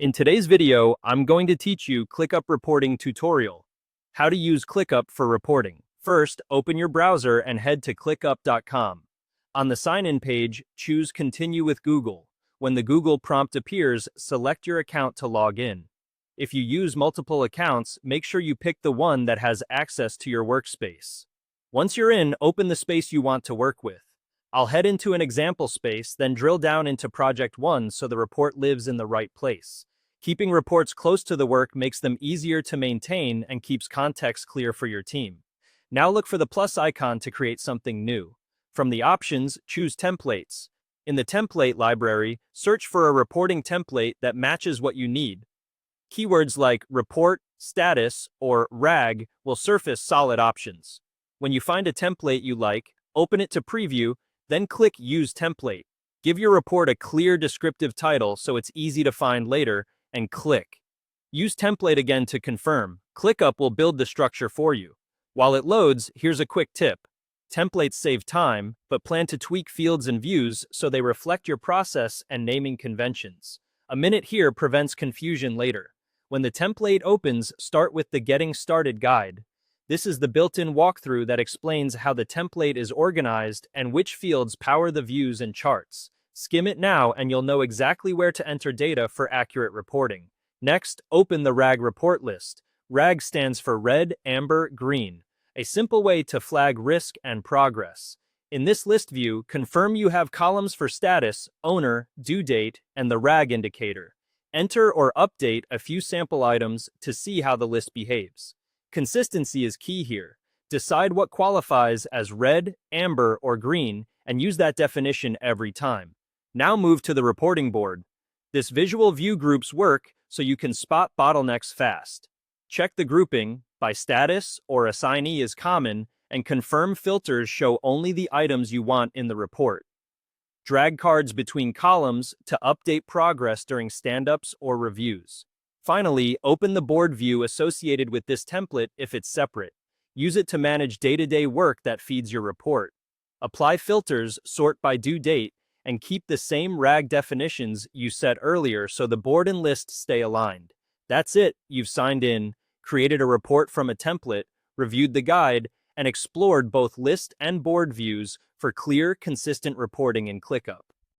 In today's video, I'm going to teach you ClickUp reporting tutorial. How to use ClickUp for reporting. First, open your browser and head to clickup.com. On the sign-in page, choose Continue with Google. When the Google prompt appears, select your account to log in. If you use multiple accounts, make sure you pick the one that has access to your workspace. Once you're in, open the space you want to work with. I'll head into an example space, then drill down into Project 1 so the report lives in the right place. Keeping reports close to the work makes them easier to maintain and keeps context clear for your team. Now look for the plus icon to create something new. From the options, choose Templates. In the template library, search for a reporting template that matches what you need. Keywords like report, status, or RAG will surface solid options. When you find a template you like, open it to preview, then click Use Template. Give your report a clear descriptive title so it's easy to find later, and click. Use Template again to confirm. ClickUp will build the structure for you. While it loads, here's a quick tip. Templates save time, but plan to tweak fields and views so they reflect your process and naming conventions. A minute here prevents confusion later. When the template opens, start with the Getting Started guide. This is the built-in walkthrough that explains how the template is organized and which fields power the views and charts. Skim it now and you'll know exactly where to enter data for accurate reporting. Next, open the RAG report list. RAG stands for red, amber, green, a simple way to flag risk and progress. In this list view, confirm you have columns for status, owner, due date, and the RAG indicator. Enter or update a few sample items to see how the list behaves. Consistency is key here. Decide what qualifies as red, amber, or green, and use that definition every time. Now move to the reporting board. This visual view groups work so you can spot bottlenecks fast. Check the grouping by status or assignee is common, and confirm filters show only the items you want in the report. Drag cards between columns to update progress during stand-ups or reviews. Finally, open the board view associated with this template if it's separate. Use it to manage day-to-day work that feeds your report. Apply filters, sort by due date, and keep the same RAG definitions you set earlier so the board and list stay aligned. That's it. You've signed in, created a report from a template, reviewed the guide, and explored both list and board views for clear, consistent reporting in ClickUp.